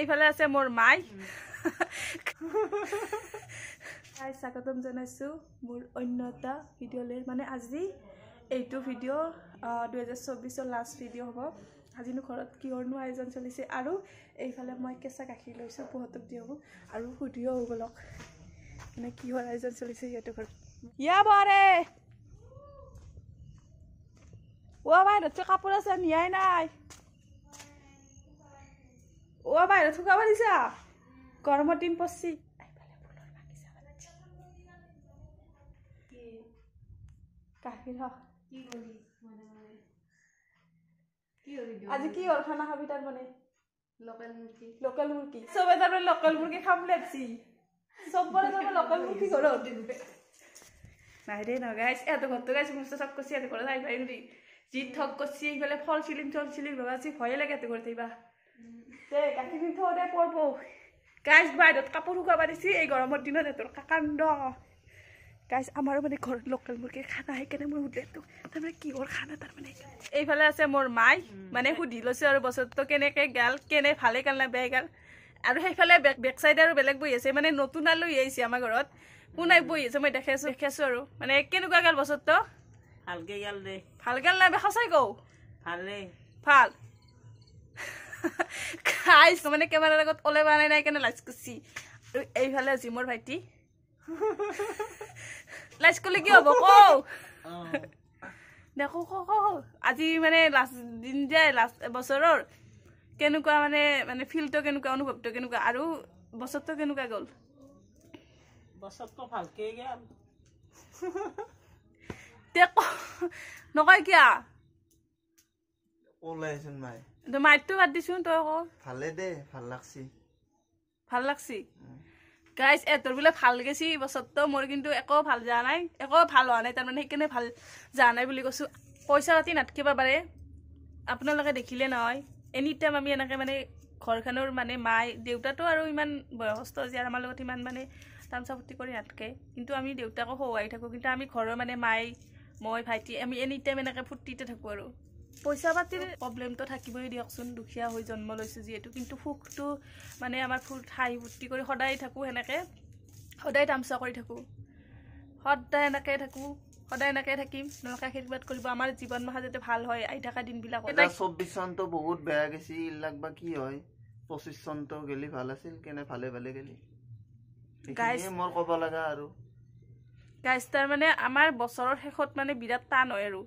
এইফালে আছে মোৰ মাই গাইজ স্বাগতম জনাইছো মোৰ অন্য এটা ভিডিঅ'লৈ মানে আজি এইটো ভিডিঅ' 2024 লাষ্ট ভিডিঅ' হ'ব আজিনো ঘৰত কিহৰনো আয়োজন চলিছে আৰু এইফালে মই কেঁচা গাখীৰ লৈছোঁ বহুতক দিওঁ আৰু সুধিও হ'বলক মানে কিহৰ আয়োজন চলিছে সিহঁতৰ ঘৰত ইয়া বাৰে অ' বাহিৰত কাপোৰ আছে নিয়াই নাই অ' বাহিৰত শুকাব দিছা গৰমৰ দিন পৰছি গাখীৰ আজি কি হ'ল খানা খাবি তাৰ মানে লোকেল মুৰ্গী চবে তাৰ মানে লোকেল মুৰ্গী খাম লাগছি চবৰে তাৰ লোকেল মুৰ্গী ঘৰত নাই দে ন গাইছ এত ঘৰটো গাইছ মুস্ত চব কছি এত ঘৰত আই ভাই যি ঠক কছি ইফালে ফল চিলিং ৰবা আজি ভয়ে লাগে এত ঘৰত আইবা দে গাখীৰ মিঠা দে পৰব গাইছ বাহিৰত কাপোৰ শুকাব দিছি এই গৰমৰ দিনত এতৰ কাকাণ্ড গাইছ আমাৰো মানে ঘৰত লোকেল মুৰ্গীৰ খানা সেইকাৰণে মই সুধিলো তাৰমানে কিহৰ খানা তাৰমানে এইফালে আছে মোৰ মাই মানে সুধি লৈছে আৰু বছৰটো কেনেকৈ গেল কেনে ভালে গেল না বেয়া গেল আৰু সেইফালে বেক চাইড আৰু বেলেগ বহি আছে মানে নতুন আলহী আহিছে আমাৰ ঘৰত কোনাই বহি আছে মই দেখি আছো আৰু মানে কেনেকুৱা গেল বছৰটো ভালকে গেল দে ভাল গেল না বেয়া সঁচাই কওঁ ভালে ভাল গাইছ মানে কেমেৰাৰ আগত ওলাই বানাই নাই কেনে লাজ কৰিছি আৰু এইফালে জিমৰ ভাইটি লাজ কৰিলে কি হ'ব কওঁ দেখো আজি মানে লাষ্ট দিন যায় লাষ্ট বছৰৰ কেনেকুৱা মানে ফিলটো কেনেকুৱা অনুভৱটো কেনেকুৱা আৰু বছৰটো কেনেকুৱা গ'ল বছৰটো ভালকে গেল নকয় কিয়া ওলাইছোন মাই মাইটো বাদ দিছোন তই আকৌ ভালে দে ভাল লাগছি গাইছ এতৰ বোলে ভাল গেছি বছৰটো মোৰ কিন্তু একো ভাল যোৱা নাই একো ভাল হোৱা নাই তাৰমানে সেইকাৰণে ভাল যোৱা নাই বুলি কৈছোঁ পইচা পাতি নাটকিব পাৰে আপোনালোকে দেখিলে নহয় এনি টাইম আমি এনেকৈ মানে ঘৰখনৰ মানে মাই দেউতাটো আৰু ইমান বয়সস্থ যে আমাৰ লগত ইমান মানে তামচা ফূৰ্তি কৰি নাথাকে কিন্তু আমি দেউতাকো সহায় থাকোঁ কিন্তু আমি ঘৰৰ মানে মাই মই ভাইটি আমি এনি টাইম এনেকৈ ফূৰ্তিতে থাকোঁ আৰু পইচা পাতিৰ প্ৰব্লেমটো থাকিবই দিয়কচোন দুখীয়া হৈ জন্ম লৈছোঁ যিহেতু কিন্তু সুখটো মানে আমাৰ হাঁহি ফূৰ্তি কৰি সদায় থাকোঁ সেনেকৈ সদায় তামচা কৰি থাকোঁ সদায় এনেকৈ থাকোঁ সদায় এনেকৈ থাকিম আপোনালোকে আশীৰ্বাদ কৰিব আমাৰ জীৱন মাহা যাতে ভাল হয় আহি থকা দিনবিলাক 24 চনটো বহুত বেয়া গেছি ইলাক বা কি হয় 25 চনটো গেলি ভাল আছিল কেনে ভালে গেলি গাইছ মোৰ ক'ব লগা আৰু গাইছ তাৰমানে আমাৰ বছৰৰ শেষত মানে বিৰাট টান হয় আৰু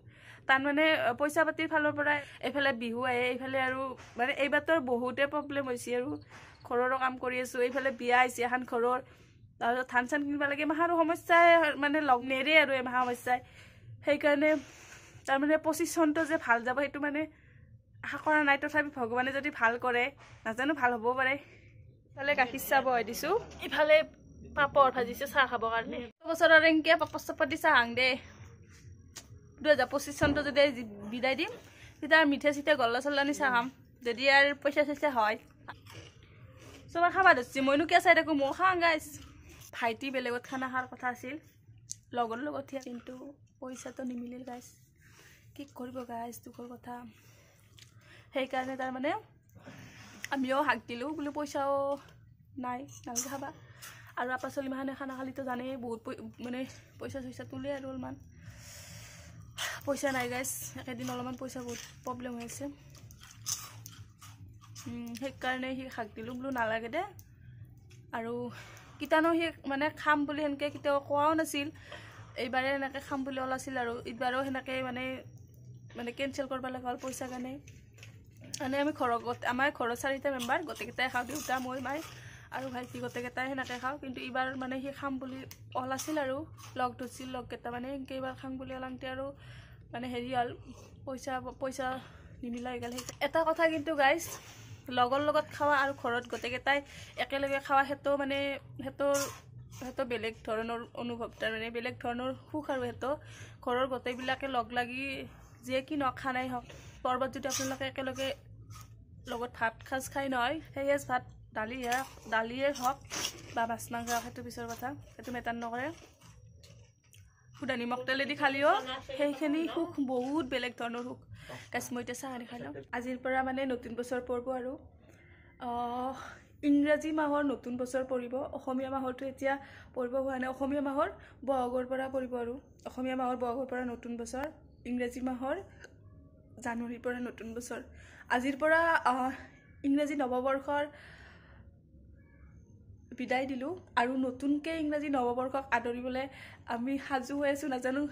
টান মানে পইচা পাতিৰ ফালৰ পৰা এইফালে বিহু আহে এইফালে আৰু মানে এইবাৰতো বহুতে প্ৰব্লেম হৈছে আৰু ঘৰৰো কাম কৰি আছোঁ এইফালে বিয়া আহিছে এখন ঘৰৰ তাৰপিছত ধান চান কিনিব লাগে মাহাৰো সমস্যাই মানে লগ নেৰে আৰু এই মাহা সমস্যাই সেইকাৰণে তাৰমানে 25 চনটো যে ভাল যাব সেইটো মানে আশা কৰা নাই তথাপি ভগৱানে যদি ভাল কৰে নাজানো ভাল হ'ব পাৰে ইফালে গাখীৰ চাহ বহাই দিছোঁ ইফালে পাপৰ ভাজিছে চাহ খাবৰ কাৰণে বছৰৰ এনেকৈ পাপৰ চাপৰ দি চাহ হাং দে 2025 চনটো যদি বিদায় দিম তেতিয়া মিঠা চিঠা গল্লা চল্লা নি চাহ খাম যদি আৰু পইচা চইচা হয় চবে খাবা ধৰিছে মইনো কিয় চাই থাকোঁ মই খাওঁ গাইছ ভাইটি বেলেগত খানা খোৱাৰ কথা আছিল লগৰ লগত কিন্তু পইচাটো নিমিলিল গাইছ কি কৰিব গাইছ দুখৰ কথা সেইকাৰণে তাৰমানে আমিও হাক দিলোঁ বোলো পইচাও নাই নালাগে খাবা আৰু আপা চলি মাহানে খানা খালিতো জানেই বহুত মানে পইচা চইচা তোলে আৰু অলপমান পইচা নাই গাইছ একেদিন অলপমান পইচা বহুত প্ৰব্লেম হৈ আছে সেইকাৰণে সি শাক দিলোঁ বোলো নালাগে দে আৰু কিতানো সি মানে খাম বুলি সেনেকৈ কেতিয়াও কোৱাও নাছিল এইবাৰে এনেকৈ খাম বুলি ওলাইছিল আৰু এইবাৰো সেনেকৈ মানে কেঞ্চেল কৰিব লগা হ'ল পইচা কাৰণে মানে আমি আমাৰ ঘৰৰ 4টা মেম্বাৰ গোটেইকেইটাই খাওঁ দেউতা মই মাই আৰু ভাইটি গোটেইকেইটাই সেনেকৈ খাওঁ কিন্তু এইবাৰ মানে সি খাম বুলি ওলাইছিল আৰু লগ ধৰিছিল লগকেইটা মানে সেনেকৈ এইবাৰ খাম বুলি ওলাওঁতে আৰু মানে হেৰি হ'ল পইচা নিমিলা হৈ গ'ল এটা কথা কিন্তু গাইছ লগৰ লগত খাৱা আৰু ঘৰত গোটেইকেইটাই একেলগে খাৱা সেইটো মানে সেইটো বেলেগ ধৰণৰ অনুভৱ তাৰমানে বেলেগ ধৰণৰ সুখ আৰু সেইটো ঘৰৰ গোটেইবিলাকে লগ লাগি যিয়ে কি নখানাই হওক পৰ্বত যদি আপোনালোকে একেলগে লগত ভাত সাজ খাই নহয় সেই সাজ ভাত দালিয়ে হওক বা মাছ মাংস সেইটো পিছৰ কথা সেইটো মেটাৰ নকৰে সুদা নিমখ তেলেদি খালিও সেইখিনি সুখ বহুত বেলেগ ধৰণৰ সুখ গাইছ মই এতিয়া চাহ আনি খাই লওঁ আজিৰ পৰা মানে নতুন বছৰ পৰ্ব আৰু ইংৰাজী মাহৰ নতুন বছৰ পৰিব অসমীয়া মাহৰটো এতিয়া পৰিব হোৱা নাই অসমীয়া মাহৰ বহাগৰ পৰা পৰিব আৰু অসমীয়া মাহৰ বহাগৰ পৰা নতুন বছৰ ইংৰাজী মাহৰ জানুৱাৰীৰ পৰা নতুন বছৰ আজিৰ পৰা ইংৰাজী নৱবৰ্ষৰ বিদায় দিলোঁ আৰু নতুনকৈ ইংৰাজী নৱবৰ্ষক আদৰিবলৈ আমি সাজু হৈ আছোঁ নাজানো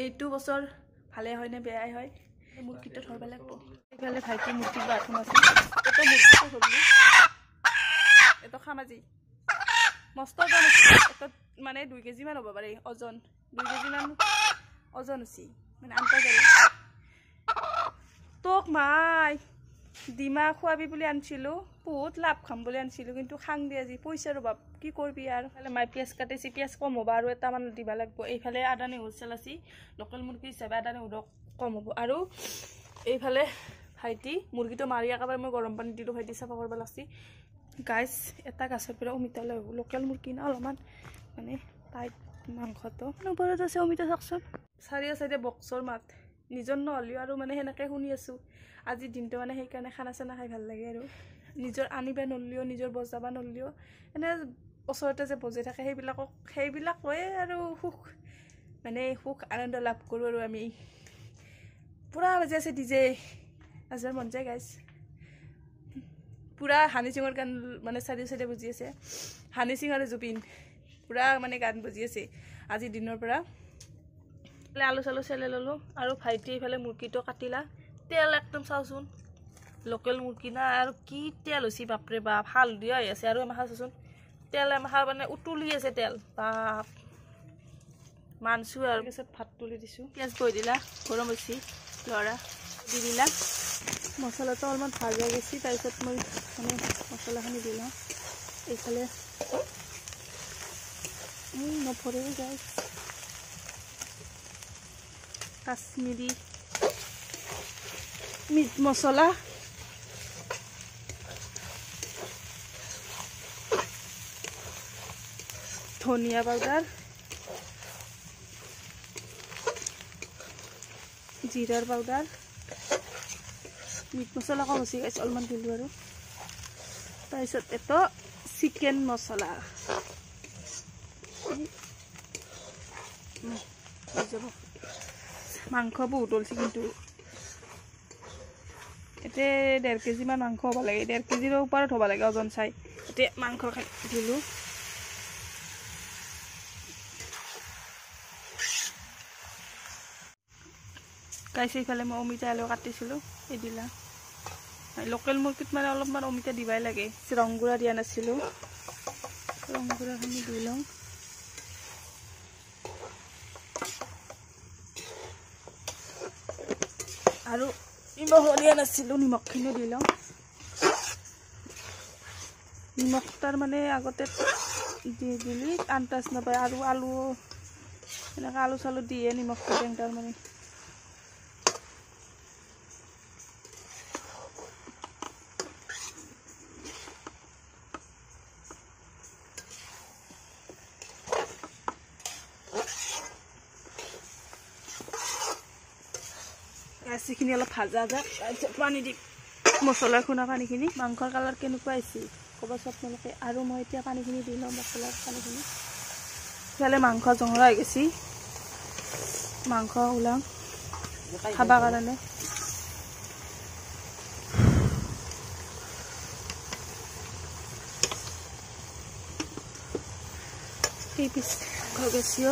এইটো বছৰ ভালে হয় নে বেয়াই হয় মূৰ্তিটো ধৰিব লাগিব এইফালে ভাইটি মূৰ্তি বাথৰুম আছে এইটো মূৰ্তিটো ধৰিলোঁ এইটো খামাজি মস্ত ওজন আছে এইটো মানে 2 কেজিমান হ'ব পাৰে ওজন 2 কেজিমান ওজন আছে মানে আন্তৰ্জাতিক তোক মাই ডিমা খুৱাবি বুলি আনিছিলোঁ বহুত লাভ খাম বুলি আনিছিলোঁ কিন্তু খাং দি আজি পইচাৰ অভাৱ কি কৰিবি আৰু এইফালে মাই পিঁয়াজ কাটিছি পিঁয়াজ কম হ'ব আৰু এটামান দিব লাগিব এইফালে আদা নহৰু চেলাচি লোকেল মুৰ্গী হিচাপে আদা নহৰু কম হ'ব আৰু এইফালে ভাইটি মুৰ্গীটো মাৰি একেবাৰে মই গৰম পানী দিলোঁ ভাইটি চাফা কৰিব লাগছি গাইছ এটা গাছৰ পৰা অমিতা লৈ আহিব লোকেল মুৰ্গী না অলপমান মানে টাইট মাংসটো ওপৰত আছে অমিতা চাওকচোন চাৰিও চাইডে বক্সৰ মাত নিজৰ নহ'লেও আৰু মানে সেনেকৈ শুনি আছোঁ আজিৰ দিনটো মানে সেইকাৰণে খানা চানা খাই ভাল লাগে আৰু নিজৰ আনিব নললেও নিজৰ বজাব নললেও এনে ওচৰতে যে বজাই থাকে সেইবিলাক লৈয়ে আৰু সুখ মানে সুখ আনন্দ লাভ কৰোঁ আৰু আমি পূৰা বাজি আছে ডিজে নাচাৰ মন যায় গাইছ পূৰা হানি সিঙৰ গান মানে চাৰিও চাইডে বুজি আছে হানি সিং আৰু জুবিন পূৰা মানে গান বুজি আছে আজিৰ দিনৰ পৰা আলু চালু চেলে ল'লোঁ আৰু ভাইটি এইফালে মুৰ্গীটো কাটিলা তেল একদম চাওচোন লোকেল মুৰ্গী না আৰু কি তেল হৈছে বাপৰে বাপ হালধীয়া হৈ আছে আৰু এমাখা চাচোন তেল এমাখা মানে উতলি আছে তেল বাপ মানছোঁ আৰু পিছত ভাত তুলি দিছোঁ পিঁয়াজ বৈ দিলা গৰম হৈছে লৰা দি দিলা মছলাটো অলপমান ভাজা গেছি তাৰপিছত মই মানে মছলাখিনি দি লওঁ এইফালে নপৰে যায় কাশ্মীৰী মিট মছলা ধনিয়া পাউডাৰ জিৰাৰ পাউডাৰ মিট মছলা কম হৈছে গাইছ অলপমান দিলোঁ আৰু তাৰপিছত এইটো চিকেন মছলা যাব মাংস বহুত ওলছি কিন্তু এতিয়া 1.5 কেজিমান মাংস হ'ব লাগে 1.5 কেজিৰ ওপৰত হ'ব লাগে ওজন চাই এতিয়া মাংস দিলোঁ গাইছ এইফালে মই অমিতা আলু কাটিছিলোঁ এই দিলা লোকেল মুৰ্গীত মানে অলপমান অমিতা দিবাই লাগে ৰংগুড়া দিয়া নাছিলোঁ ৰংগুড়াখিনি দি লওঁ আৰু নিমখ দিয়া নাছিলোঁ নিমখখিনিও দি লওঁ নিমখ তাৰ মানে আগতে দি দিলি আন্তাজ নাপায় আৰু আলু এনেকৈ আলু চালু দিয়ে নিমখটো দিওঁ তাৰমানে গাছখিনি অলপ ভাজা যায় তাৰপিছত পানী দি মছলা খুন্দা পানীখিনি মাংসৰ কালাৰ কেনেকুৱা আহিছে ক'বাচোন আপোনালোকে আৰু মই এতিয়া পানীখিনি দি লওঁ মছলাৰ পানীখিনি ইফালে মাংস জঙৰা হৈ গৈছে মাংস ওলাওঁ খাব কাৰণে এই পিছ হৈ গৈছে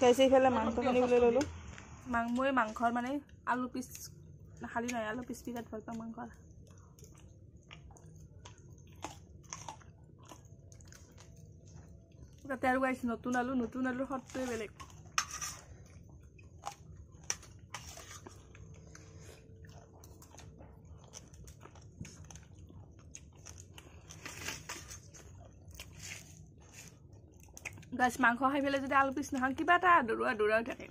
গাইছে এইফালে মাংসখিনি ওলাই ল'লোঁ মই মাংসৰ মানে আলু পিচ খালি নহয় আলু পিচ বিৰাট ভাল পাওঁ মাংসৰ তাতে আৰু গাইছে নতুন আলুৰ সোৱাদটোৱে বেলেগ গাছ মাংস খাই পেলাই যদি আলু পিচ নাখাওঁ কিবা এটা আদৰা থাকে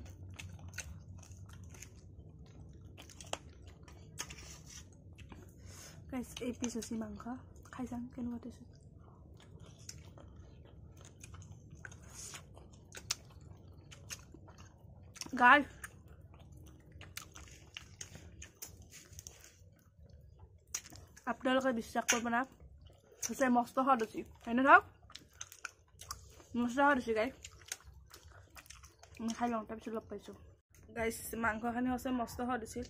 গাছ এই পিচ হৈছে মাংস খাই যাম কেনেকুৱা টেষ্ট গাইছ আপোনালোকে বিশ্বাস কৰিব না হৈছে মস্ত সোৱাদ হৈছে হয়নে চাওক মস্ত সোৱাদ হৈছে গাইছ খাই লওঁ তাৰপিছত লগ পাইছোঁ গাইছ মাংসখিনি হৈছে মস্ত সোৱাদ হৈছিল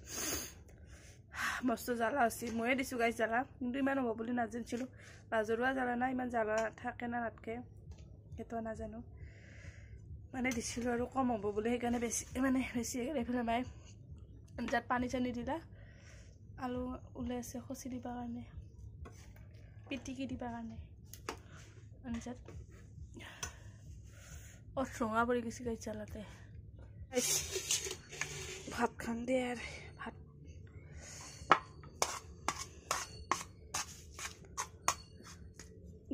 মস্ত জ্বালা আছিল ময়ে দিছোঁ গাইছ জ্বালা কিন্তু ইমান হ'ব বুলি নাজানিছিলোঁ বাজৰুৱা জ্বালা না ইমান জ্বালা থাকে না নাথাকে সেইটো নাজানো মানে দিছিলোঁ আৰু কম হ'ব বুলি সেইকাৰণে বেছি এইফালে মায়ে আঞ্জাত পানী চানী দিলা আলু ওলাই আছে খচি দিবৰ কাৰণে পিটিকি দিবৰ কাৰণে আঞ্জাত ৰঙা পৰি গৈছে গাইছ জ্বালাতে ভাত খাম দে আৰু ভাত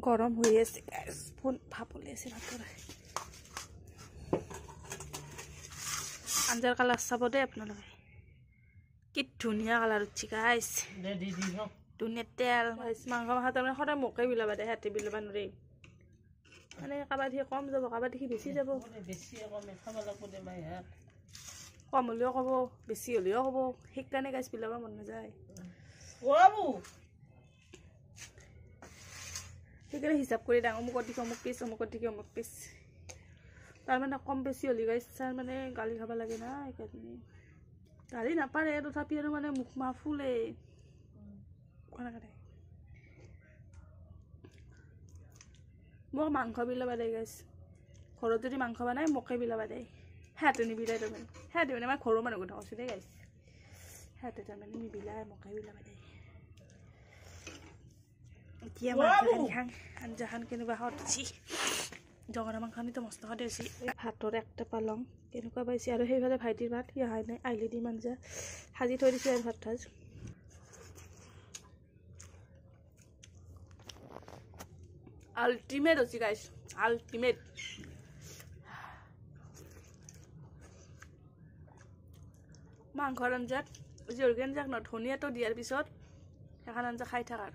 গৰম হৈ আছে গাইছ ভাপ ওলাই আছে ভাতৰ আঞ্জাৰ কালাৰ চাব দেই আপোনালোকে কি ধুনীয়া কালাৰ উঠছি গাইছ ধুনীয়া তেল গাইছ মাংস ভাতৰ মানে সদায় মোকে বিলাবা দে সিহঁতে বিলাবা নোৱাৰি মানে কাৰোবাৰ দেখি কম যাব কাৰোবাৰ দেখি বেছি যাব কম হ'লেও ক'ব বেছি হ'লেও ক'ব সেইকাৰণে গাইছ বিলাব মন নাযায় সেইকাৰণে হিচাপ কৰি ডাঙৰ অমুকত দেখি অমুক পিচ অমুকত দেখি অমুক পিচ তাৰমানে কম বেছি হ'লে গাইছ তাৰ মানে গালি খাব লাগে না সেইকাৰণে গালি নাপাৰে তথাপি আৰু মানে মুখ মাহ ফুলে মোক মাংস বিলাবা দেই গাইছ ঘৰত যদি মাংস বনাই মোকে বিলাবা দেই সিহঁতে নিবিলাই তাৰমানে সিহঁতে মানে আমাৰ ঘৰৰ মানুহ কথা কৈছোঁ দেই গাইছ সিহঁতে তাৰমানে নিবিলাই মোকে বিলাবা দেই এতিয়া মাংসখিনি খাং আঞ্জাখন কেনেকুৱা সোৱাদ হৈছে জগন্নাথ মাংসখিনিতো মস্ত সোৱাদ হৈছে ভাতৰ একটা পালং কেনেকুৱা পাইছে আৰু সেইফালে ভাইটিৰ ভাত সি অহাই নাই আহিলে দি আঞ্জা সাজি থৈ দিছোঁ আৰু ভাত সাজ আল্টিমেট হৈছে গাইছ আল্টিমেট মাংসৰ আঞ্জাত জলকীয়া আঞ্জাক ন ধনিয়াটো দিয়াৰ পিছত সেইখন আঞ্জা খাই থাকাৰ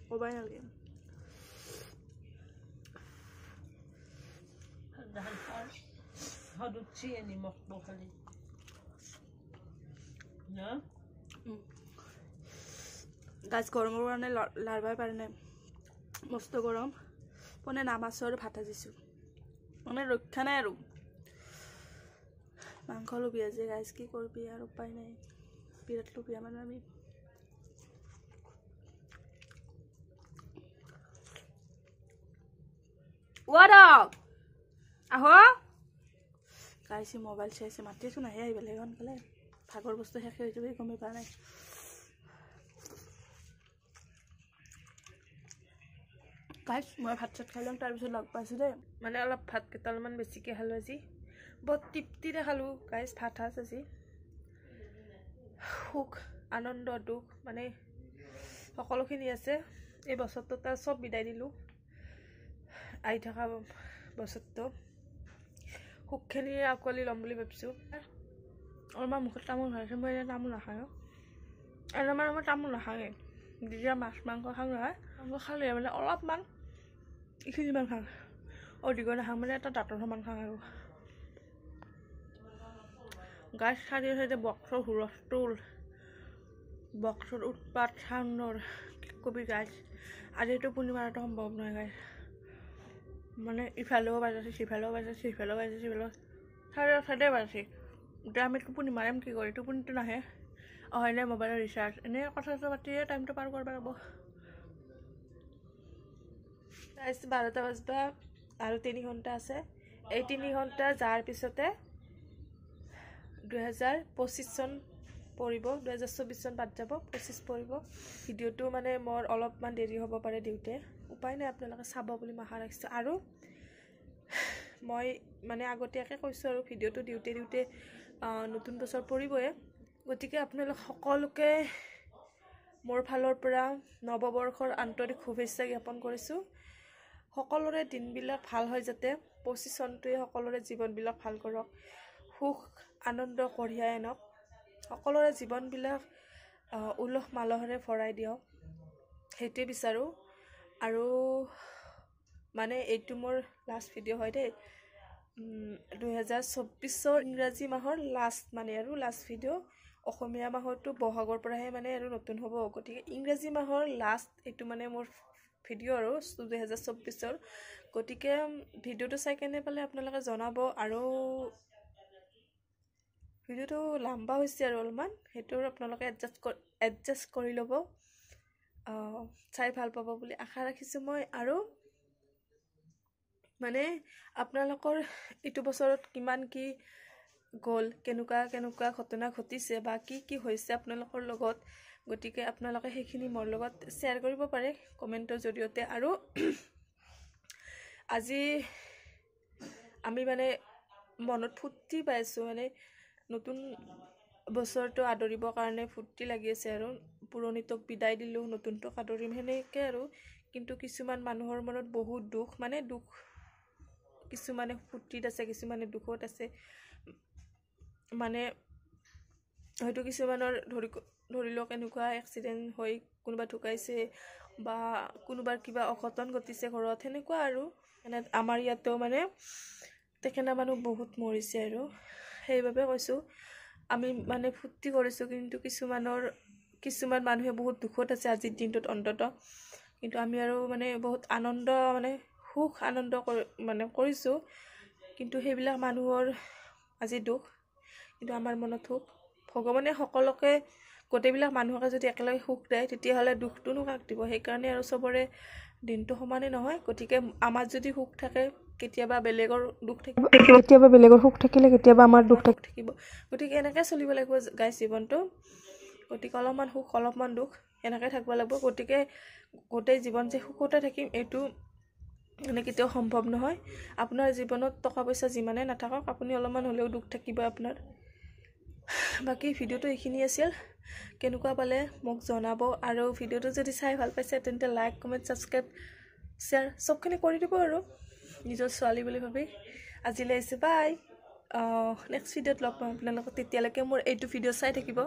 ক'বাই নালাগে গাছ গৰমৰ কাৰণে লাৰবাই পাৰে নাই মস্ত গৰম মানে নামাছো আৰু ভাত সাজিছোঁ মানে ৰক্ষা নাই আৰু মাংস লুবিয়া যে গাইছ কি কৰবি আৰু উপায় নাই বিৰাট লুবিয়া মানে আমি আহ গাইছে মোবাইল চাইছে মাতিছো নাহে আহিব লাগে সোনকালে ভাগৰ বস্তু শেষ হৈ যাব গমেই পোৱা নাই গাইছ মই ভাত চাত খাই ল'ম তাৰপিছত লগ পাইছোঁ দেই মানে অলপ ভাত কেইটালমান বেছিকৈ খালোঁ আজি বহুত তৃপ্তিৰে খালোঁ গাইছ ভাত সাজ আজি সুখ আনন্দ দুখ মানে সকলোখিনি আছে এই বছৰটো তাৰ চব বিদায় দিলোঁ আহি থকা বছৰটো সুখখিনি আঁকোৱালি ল'ম বুলি ভাবিছোঁ আৰু আমাৰ মুখত তামোল খাইছোঁ মই এনে তামোল নাখাওঁ আৰু আমাৰ তামোল নাখাওঁৱে যেতিয়া মাছ মাংস খাওঁ নহয় মাংস খালে মানে অলপমান এইখিনিমান খাওঁ অধিক নাখাওঁ মানে এটা দাঁতৰ সমান খাওঁ আৰু গাছ চাৰিও চাইডে বক্সৰ হুলস্থুল বক্সৰ উৎপাত চাউণ্ডৰ কবি গাছ আজিতো পুনি মাৰাটো সম্ভৱ নহয় গাছ মানে ইফালেও বাজাইছে সিফালেও বাজাইছে সিফালেও বাজাইছে সিফালেও চাৰিও চাইডে বাজাইছে এতিয়া আমি টোপনি মাৰিম কি কৰি টোপনিটো নাহে হয় নাই মোবাইলৰ ৰিচাৰ্জ এনেই কথা চথা পাতিয়ে টাইমটো পাৰ কৰিব লাগিব 12টা বাজবা আৰু 3 ঘণ্টা আছে এই 3 ঘণ্টা যাৰ পিছতে 2025 চন পৰিব 2024 চন বাদ যাব 25 পৰিব ভিডিঅ'টো মানে মোৰ অলপমান দেৰি হ'ব পাৰে দিওঁতে উপায় নাই আপোনালোকে চাব বুলি আশা ৰাখিছোঁ আৰু মই মানে আগতীয়াকৈ কৈছোঁ আৰু ভিডিঅ'টো দিওঁতে নতুন বছৰ পৰিবই গতিকে আপোনালোক সকলোকে মোৰ ফালৰ পৰা নৱবৰ্ষৰ আন্তৰিক শুভেচ্ছা জ্ঞাপন কৰিছোঁ সকলোৰে দিনবিলাক ভাল হয় যাতে 25 চনটোৱে সকলোৰে জীৱনবিলাক ভাল কৰক সুখ আনন্দ কঢ়িয়াই আনক সকলোৰে জীৱনবিলাক উলহ মালহেৰে ভৰাই দিয়ক সেইটোৱে বিচাৰোঁ আৰু মানে এইটো মোৰ লাষ্ট ভিডিঅ' হয় দেই 2024 ইংৰাজী মাহৰ লাষ্ট মানে আৰু লাষ্ট ভিডিঅ'। অসমীয়া মাহৰটো বহাগৰ পৰাহে মানে আৰু নতুন হ'ব, গতিকে ইংৰাজী মাহৰ লাষ্ট এইটো মানে মোৰ ভিডিঅ' আৰু 2024। গতিকে ভিডিঅ'টো চাই কেনে পালে আপোনালোকে জনাব। আৰু ভিডিঅ'টো লম্বা হৈছে আৰু অলপমান, সেইটো আপোনালোকে এডজাষ্ট কৰি ল'ব। চাই ভাল পাব বুলি আশা ৰাখিছোঁ মই। আৰু মানে আপোনালোকৰ এইটো বছৰত কিমান কি গ'ল, কেনেকুৱা ঘটনা ঘটিছে বা কি হৈছে আপোনালোকৰ লগত, গতিকে আপোনালোকে সেইখিনি মোৰ লগত শ্বেয়াৰ কৰিব পাৰে কমেণ্টৰ জৰিয়তে। আৰু আজি আমি মানে মনত ফূৰ্তি পাইছোঁ, মানে নতুন বছৰটো আদৰিবৰ কাৰণে ফূৰ্তি লাগি আছে আৰু পুৰণিটোক বিদায় দিলোঁ, নতুনটোক আদৰিম সেনেকৈ আৰু। কিন্তু কিছুমান মানুহৰ মনত বহুত দুখ, মানে দুখ, কিছুমানে ফূৰ্তিত আছে, কিছুমানে দুখত আছে। মানে হয়তো কিছুমানৰ ধৰি লওক এনেকুৱা এক্সিডেণ্ট হৈ কোনোবা ঢুকাইছে বা কোনোবাৰ কিবা অঘটন ঘটিছে ঘৰত, সেনেকুৱা আৰু। মানে আমাৰ ইয়াতেও মানে তেখেতা মানুহ বহুত মৰিছে আৰু সেইবাবে কৈছোঁ আমি মানে ফূৰ্তি কৰিছোঁ, কিন্তু কিছুমান মানুহে বহুত দুখত আছে আজিৰ দিনটোত অন্ততঃ। কিন্তু আমি আৰু মানে বহুত আনন্দ, মানে সুখ আনন্দ কৰিছোঁ। কিন্তু সেইবিলাক মানুহৰ আজি দুখ, কিন্তু আমাৰ মনত সুখ। ভগৱানে সকলোকে, গোটেইবিলাক মানুহকে যদি একেলগে সুখ দিয়ে, তেতিয়াহ'লে দুখটোনো কাক দিব? সেইকাৰণে আৰু চবৰে দিনটো সমানে নহয়। গতিকে আমাৰ যদি সুখ থাকে, কেতিয়াবা বেলেগৰ দুখ থাকিব, কেতিয়াবা বেলেগৰ সুখ থাকিলে কেতিয়াবা আমাৰ দুখ থাকিব। গতিকে এনেকৈ চলিব লাগিব গাইজ জীৱনটো। গতিকে অলপমান সুখ অলপমান দুখ এনেকৈ থাকিব লাগিব। গতিকে গোটেই জীৱন যে সুখতে থাকিম এইটো মানে কেতিয়াও সম্ভৱ নহয়। আপোনাৰ জীৱনত টকা পইচা যিমানে নাথাকক, আপুনি অলপমান হ'লেও দুখ থাকিব আপোনাৰ। বাকী ভিডিঅ'টো এইখিনি আছিল, কেনেকুৱা পালে মোক জনাব। আৰু ভিডিঅ'টো যদি চাই ভাল পাইছে তেন্তে লাইক, কমেণ্ট, ছাবস্ক্ৰাইব, শ্বেয়াৰ চবখিনি কৰি দিব আৰু নিজৰ ছোৱালী বুলি ভাবি। আজিলৈ আহিছোঁ, বাই। নেক্সট ভিডিঅ'ত লগ পাম আপোনালোকক, তেতিয়ালৈকে মোৰ এইটো ভিডিঅ' চাই থাকিব।